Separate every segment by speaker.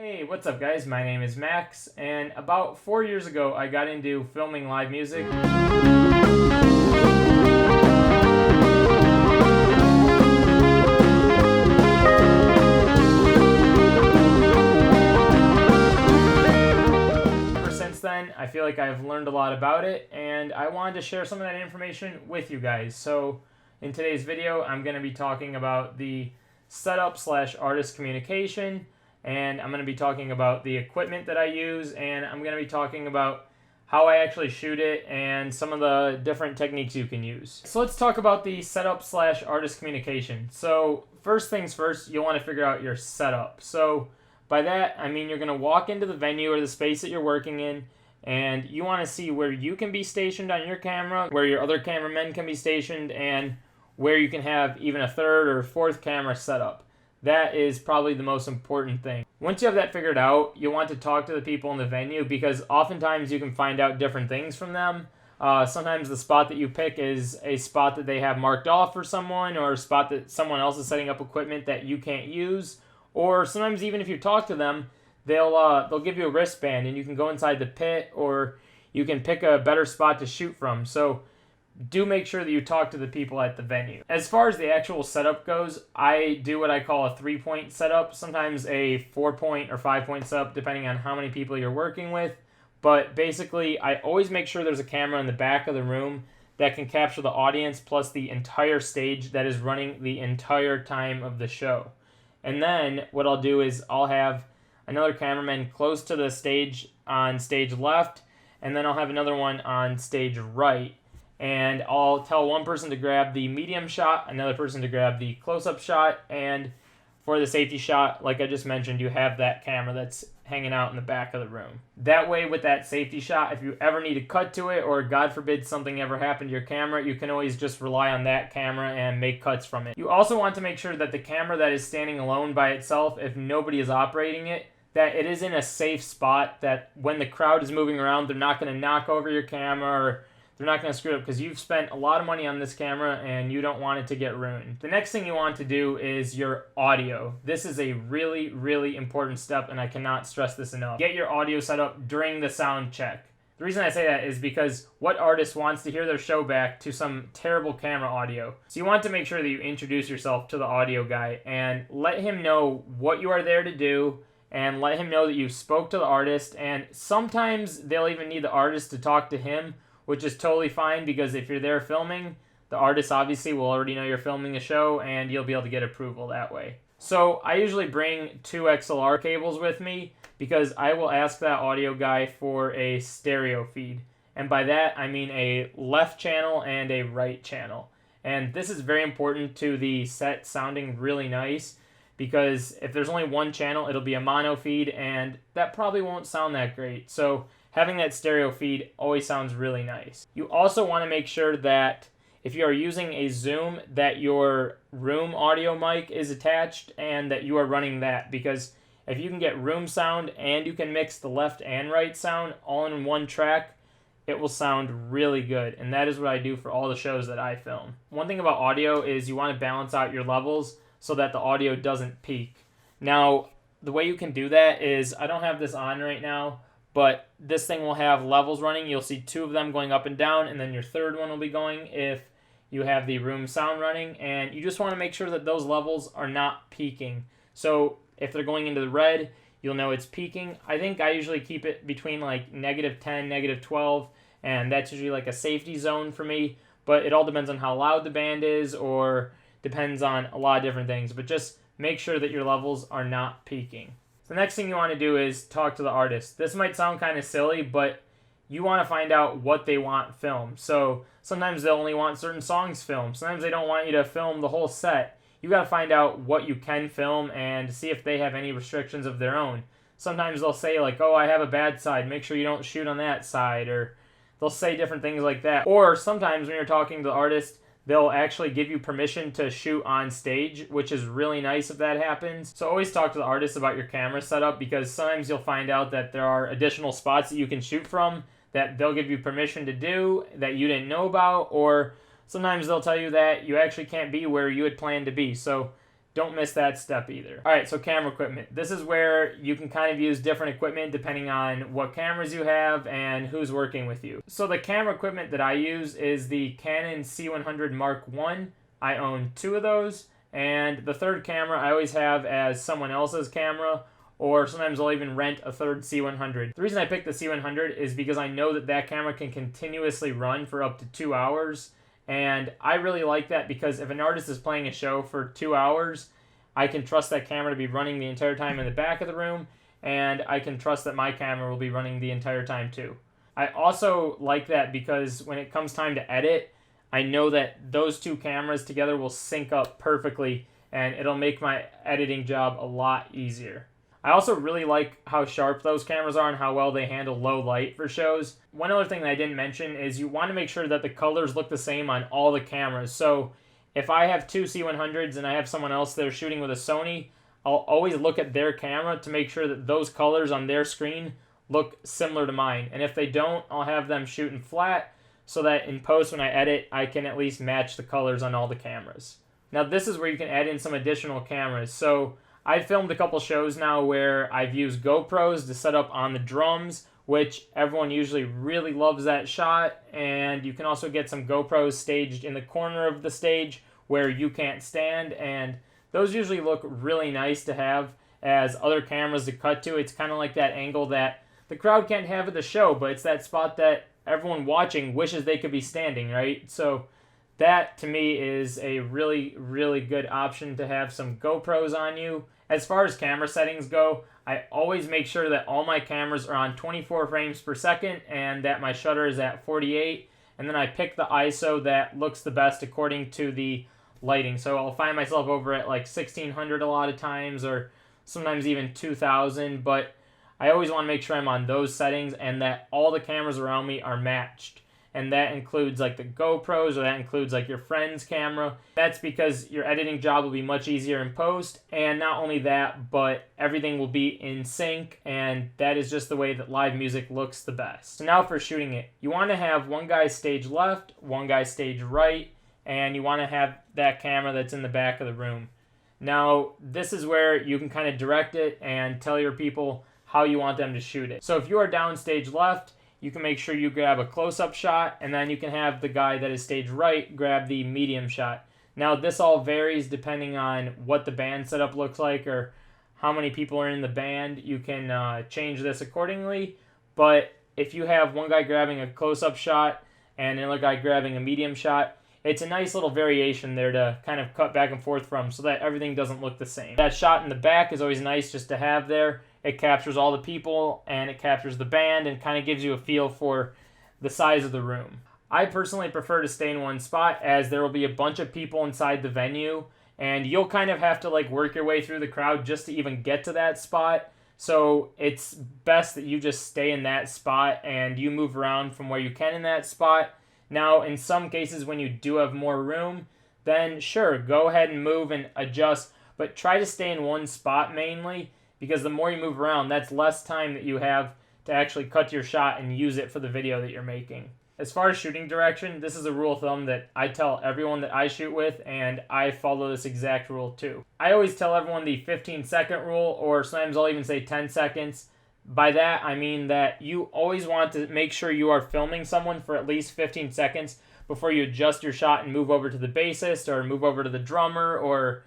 Speaker 1: Hey, what's up guys? My name is Max, and about 4 years ago I got into filming live music. Ever since then, I feel like I've learned a lot about it, and I wanted to share some of that information with you guys. So in today's video, I'm going to be talking about the setup / artist communication, and I'm going to be talking about the equipment that I use, and I'm going to be talking about how I actually shoot it and some of the different techniques you can use. So let's talk about the setup / artist communication. So first things first, you'll want to figure out your setup. So by that, I mean you're going to walk into the venue or the space that you're working in, and you want to see where you can be stationed on your camera, where your other cameramen can be stationed, and where you can have even a third or fourth camera set up. That is probably the most important thing. Once you have that figured out, you'll want to talk to the people in the venue, because oftentimes you can find out different things from them. Sometimes the spot that you pick is a spot that they have marked off for someone, or a spot that someone else is setting up equipment that you can't use. Or sometimes even if you talk to them, they'll give you a wristband and you can go inside the pit, or you can pick a better spot to shoot from. So do make sure that you talk to the people at the venue. As far as the actual setup goes, I do what I call a 3-point setup, sometimes a 4-point or 5-point setup, depending on how many people you're working with. But basically, I always make sure there's a camera in the back of the room that can capture the audience plus the entire stage that is running the entire time of the show. And then what I'll do is I'll have another cameraman close to the stage on stage left, and then I'll have another one on stage right. And I'll tell one person to grab the medium shot, another person to grab the close-up shot, and for the safety shot, like I just mentioned, you have that camera that's hanging out in the back of the room. That way, with that safety shot, if you ever need to cut to it, or God forbid something ever happened to your camera, you can always just rely on that camera and make cuts from it. You also want to make sure that the camera that is standing alone by itself, if nobody is operating it, that it is in a safe spot, that when the crowd is moving around, they're not going to knock over your camera, or they're not going to screw it up, because you've spent a lot of money on this camera and you don't want it to get ruined. The next thing you want to do is your audio. This is a really, really important step, and I cannot stress this enough. Get your audio set up during the sound check. The reason I say that is because what artist wants to hear their show back to some terrible camera audio? So you want to make sure that you introduce yourself to the audio guy and let him know what you are there to do, and let him know that you spoke to the artist. And sometimes they'll even need the artist to talk to him, which is totally fine, because if you're there filming, the artist obviously will already know you're filming a show, and you'll be able to get approval that way. So I usually bring 2 XLR cables with me, because I will ask that audio guy for a stereo feed. And by that, I mean a left channel and a right channel. And this is very important to the set sounding really nice, because if there's only one channel, it'll be a mono feed, and that probably won't sound that great. So having that stereo feed always sounds really nice. You also want to make sure that if you are using a Zoom, that your room audio mic is attached and that you are running that, because if you can get room sound and you can mix the left and right sound all in one track, it will sound really good. And that is what I do for all the shows that I film. One thing about audio is you want to balance out your levels so that the audio doesn't peak. Now, the way you can do that is, I don't have this on right now, but this thing will have levels running. You'll see 2 of them going up and down, and then your third one will be going if you have the room sound running. And you just want to make sure that those levels are not peaking. So if they're going into the red, you'll know it's peaking. I think I usually keep it between like -10, -12, and that's usually like a safety zone for me. But it all depends on how loud the band is, or depends on a lot of different things. But just make sure that your levels are not peaking. The next thing you want to do is talk to the artist. This might sound kind of silly, but you want to find out what they want filmed. So sometimes they'll only want certain songs filmed. Sometimes they don't want you to film the whole set. You got to find out what you can film and see if they have any restrictions of their own. Sometimes they'll say like, oh, I have a bad side, make sure you don't shoot on that side, or they'll say different things like that. Or sometimes when you're talking to the artist, they'll actually give you permission to shoot on stage, which is really nice if that happens. So always talk to the artist about your camera setup, because sometimes you'll find out that there are additional spots that you can shoot from that they'll give you permission to do that you didn't know about, or sometimes they'll tell you that you actually can't be where you had planned to be. So Don't miss that step either. All right, so camera equipment. This is where you can kind of use different equipment depending on what cameras you have and who's working with you. So the camera equipment that I use is the Canon C100 Mark I. I own 2 of those, and the third camera I always have as someone else's camera, or sometimes I'll even rent a third C100. The reason I picked the C100 is because I know that that camera can continuously run for up to 2 hours, and I really like that because if an artist is playing a show for 2 hours, I can trust that camera to be running the entire time in the back of the room, and I can trust that my camera will be running the entire time too. I also like that because when it comes time to edit, I know that those 2 cameras together will sync up perfectly, and it'll make my editing job a lot easier. I also really like how sharp those cameras are and how well they handle low light for shows. One other thing that I didn't mention is you want to make sure that the colors look the same on all the cameras. So if I have 2 C100s and I have someone else there shooting with a Sony, I'll always look at their camera to make sure that those colors on their screen look similar to mine. And if they don't, I'll have them shooting flat so that in post when I edit, I can at least match the colors on all the cameras. Now this is where you can add in some additional cameras. So I've filmed a couple shows now where I've used GoPros to set up on the drums, which everyone usually really loves that shot, and you can also get some GoPros staged in the corner of the stage where you can't stand, and those usually look really nice to have as other cameras to cut to. It's kind of like that angle that the crowd can't have at the show, but it's that spot that everyone watching wishes they could be standing, right? So that to me is a really, really good option to have some GoPros on you. As far as camera settings go, I always make sure that all my cameras are on 24 frames per second and that my shutter is at 48. And then I pick the ISO that looks the best according to the lighting. So I'll find myself over at like 1600 a lot of times, or sometimes even 2000. But I always want to make sure I'm on those settings and that all the cameras around me are matched. And that includes like the GoPros, or that includes like your friend's camera. That's because your editing job will be much easier in post, and not only that, but everything will be in sync, and that is just the way that live music looks the best. So now for shooting it, you want to have one guy stage left, one guy stage right, and you want to have that camera that's in the back of the room. Now, this is where you can kind of direct it and tell your people how you want them to shoot it. So if you are down stage left, you can make sure you grab a close-up shot, and then you can have the guy that is stage right grab the medium shot. Now, this all varies depending on what the band setup looks like or how many people are in the band. You can change this accordingly, but if you have one guy grabbing a close-up shot and another guy grabbing a medium shot, it's a nice little variation there to kind of cut back and forth from so that everything doesn't look the same. That shot in the back is always nice just to have there. It captures all the people and it captures the band and kind of gives you a feel for the size of the room. I personally prefer to stay in one spot as there will be a bunch of people inside the venue and you'll kind of have to like work your way through the crowd just to even get to that spot. So it's best that you just stay in that spot and you move around from where you can in that spot. Now, in some cases when you do have more room, then sure, go ahead and move and adjust, but try to stay in one spot mainly, because the more you move around, that's less time that you have to actually cut your shot and use it for the video that you're making. As far as shooting direction, this is a rule of thumb that I tell everyone that I shoot with, and I follow this exact rule too. I always tell everyone the 15-second rule, or sometimes I'll even say 10 seconds. By that, I mean that you always want to make sure you are filming someone for at least 15 seconds before you adjust your shot and move over to the bassist or move over to the drummer or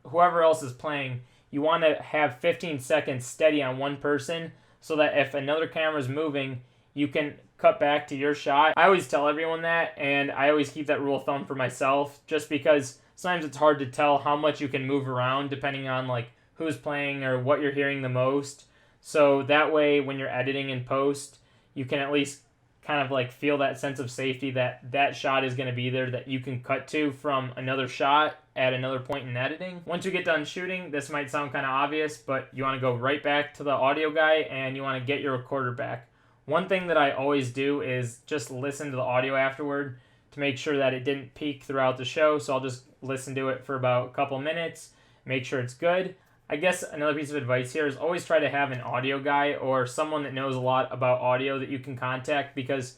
Speaker 1: whoever else is playing. You want to have 15 seconds steady on one person so that if another camera is moving, you can cut back to your shot. I always tell everyone that, and I always keep that rule of thumb for myself just because sometimes it's hard to tell how much you can move around depending on like who's playing or what you're hearing the most. So that way when you're editing in post, you can at least kind of like feel that sense of safety that that shot is going to be there that you can cut to from another shot at another point in editing. Once you get done shooting, this might sound kind of obvious, but you want to go right back to the audio guy and you want to get your recorder back. One thing that I always do is just listen to the audio afterward to make sure that it didn't peak throughout the show. So I'll just listen to it for about a couple minutes, make sure it's good. I guess another piece of advice here is always try to have an audio guy or someone that knows a lot about audio that you can contact, because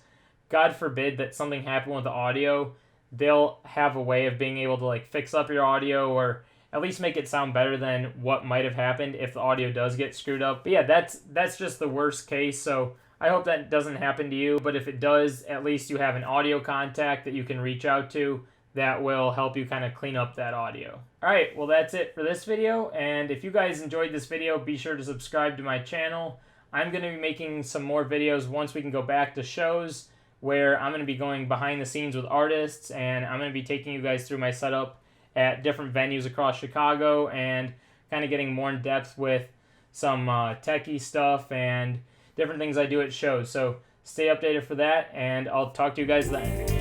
Speaker 1: God forbid that something happened with the audio, they'll have a way of being able to like fix up your audio, or at least make it sound better than what might have happened if the audio does get screwed up. But yeah, that's just the worst case, so I hope that doesn't happen to you, but if it does, at least you have an audio contact that you can reach out to that will help you kind of clean up that audio. Alright, well that's it for this video, and if you guys enjoyed this video, be sure to subscribe to my channel. I'm going to be making some more videos once we can go back to shows, where I'm going to be going behind the scenes with artists, and I'm going to be taking you guys through my setup at different venues across Chicago, and kind of getting more in depth with some techie stuff and different things I do at shows. So stay updated for that, and I'll talk to you guys then.